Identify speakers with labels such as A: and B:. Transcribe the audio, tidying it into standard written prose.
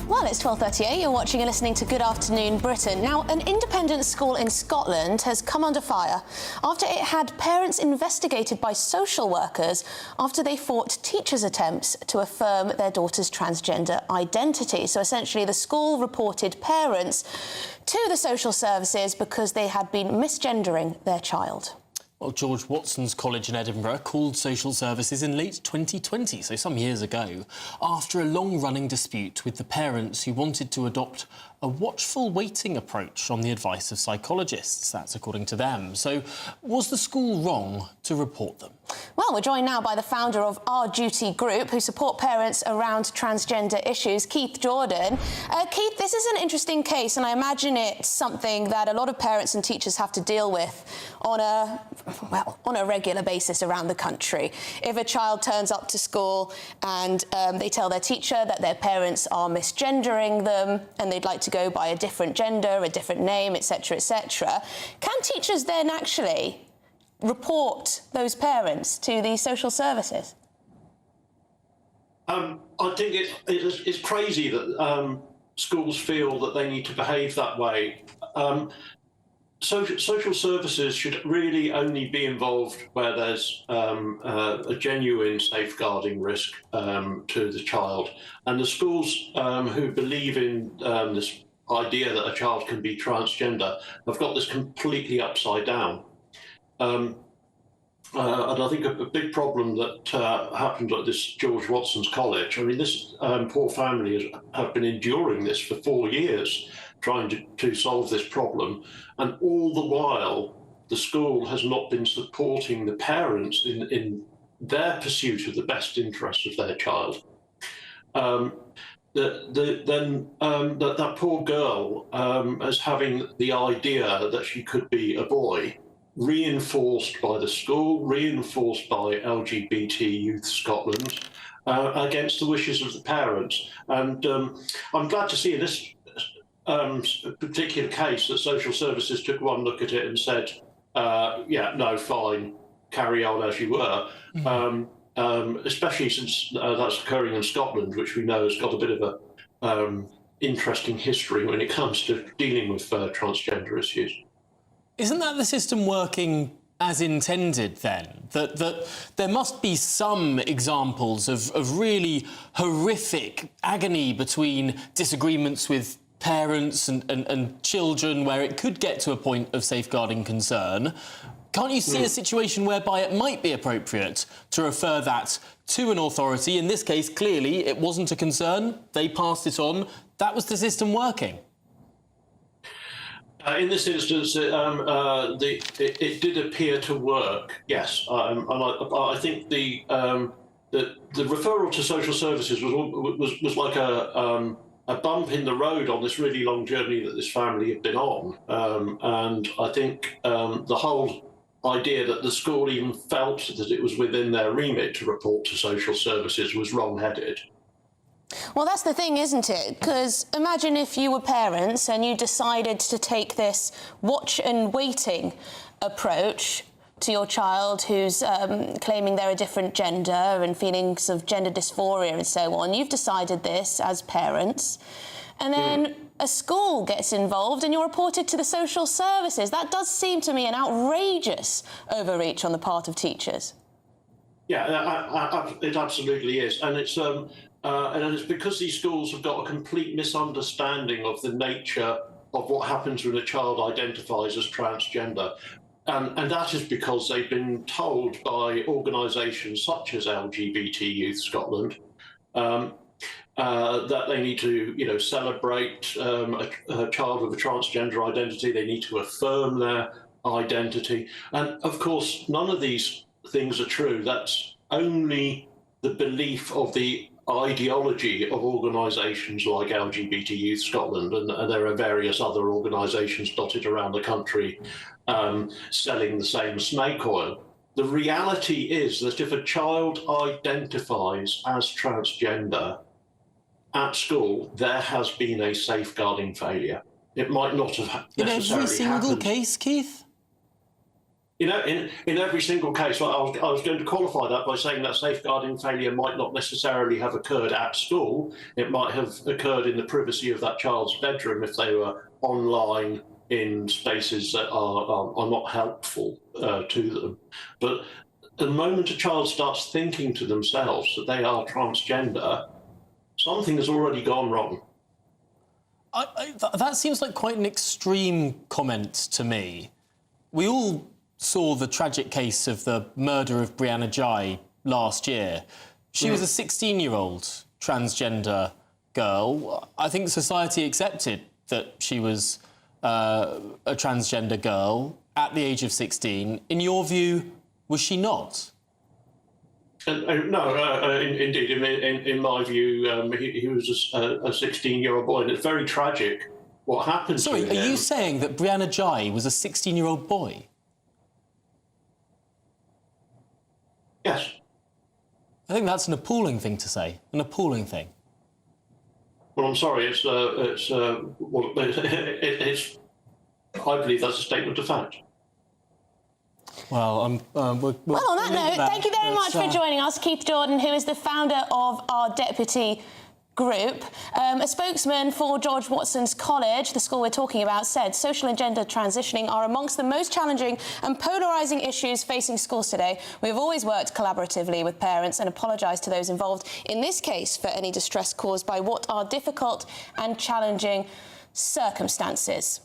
A: Well, it's 12:38. You're watching and listening to Good Afternoon Britain. Now, an independent school in Scotland has come under fire after it had parents investigated by social workers after they fought teachers' attempts to affirm their daughter's transgender identity. So essentially, the school reported parents to the social services because they had been misgendering their child.
B: Well, George Watson's College in Edinburgh called social services in late 2020, so some years ago, after a long-running dispute with the parents who wanted to adopt a watchful waiting approach on the advice of psychologists. That's according to them. So was the school wrong to report them?
A: Well, we're joined now by the founder of Our Duty Group, who support parents around transgender issues, Keith Jordan. Keith, this is an interesting case, and I imagine it's something that a lot of parents and teachers have to deal with on a regular basis around the country. If a child turns up to school and they tell their teacher that their parents are misgendering them and they'd like to go by a different gender, a different name, etc., etc., can teachers then actually report those parents to the social services?
C: I think it's crazy that schools feel that they need to behave that way. Social services should really only be involved where there's a genuine safeguarding risk to the child. And the schools who believe in this idea that a child can be transgender have got this completely upside down. And I think a big problem that happened at this George Watson's College, I mean, this poor family have been enduring this for 4 years, trying to solve this problem. And all the while, the school has not been supporting the parents in their pursuit of the best interests of their child. That poor girl, as having the idea that she could be a boy, reinforced by the school, reinforced by LGBT Youth Scotland, against the wishes of the parents. And I'm glad to see in this particular case that social services took one look at it and said, yeah, no, fine, carry on as you were. Especially since that's occurring in Scotland, which we know has got a bit of a interesting history when it comes to dealing with transgender issues.
B: Isn't that the system working as intended, then? That there must be some examples of really horrific agony between disagreements with parents and children where it could get to a point of safeguarding concern. Can't you see a situation whereby it might be appropriate to refer that to an authority? In this case, clearly, it wasn't a concern. They passed it on. That was the system working.
C: In this instance, it did appear to work, yes. And I think the referral to social services was like a bump in the road on this really long journey that this family had been on. And I think the whole idea that the school even felt that it was within their remit to report to social services was wrong-headed.
A: Well, that's the thing, isn't it? Because imagine if you were parents and you decided to take this watch and waiting approach to your child who's claiming they're a different gender and feelings of gender dysphoria and so on. You've decided this as parents, and then a school gets involved and you're reported to the social services. That does seem to me an outrageous overreach on the part of teachers.
C: Yeah, it absolutely is. And it's because these schools have got a complete misunderstanding of the nature of what happens when a child identifies as transgender. And that is because they've been told by organisations such as LGBT Youth Scotland that they need to, celebrate a child with a transgender identity. They need to affirm their identity. And of course, none of these things are true. That's only the belief of the ideology of organisations like LGBT Youth Scotland, and there are various other organisations dotted around the country selling the same snake oil. The reality is that if a child identifies as transgender at school, there has been a safeguarding failure. It might not have necessarily
B: in every single
C: happened.
B: case, Keith?
C: in every single case, I was going to qualify that by saying that safeguarding failure might not necessarily have occurred at school. It might have occurred in the privacy of that child's bedroom if they were online in spaces that are not helpful to them. But the moment a child starts thinking to themselves that they are transgender, something has already gone wrong.
B: That seems like quite an extreme comment to me. We all saw the tragic case of the murder of Brianna Ghey last year. She was a 16-year-old transgender girl. I think society accepted that she was a transgender girl at the age of 16. In your view, was she not?
C: No, indeed. In my view, he was a 16-year-old boy, and it's very tragic what happened to him.
B: Sorry, are you saying that Brianna Ghey was a 16-year-old boy?
C: Yes.
B: I think that's an appalling thing to say. An appalling thing.
C: Well, I'm sorry. It's I believe that's a statement of fact.
B: Well,
A: Well, on that note, thank you very much for joining us, Keith Jordan, who is the founder of Our Deputy Group. A spokesman for George Watson's College, the school we're talking about, said social and gender transitioning are amongst the most challenging and polarising issues facing schools today. We've always worked collaboratively with parents and apologise to those involved in this case for any distress caused by what are difficult and challenging circumstances.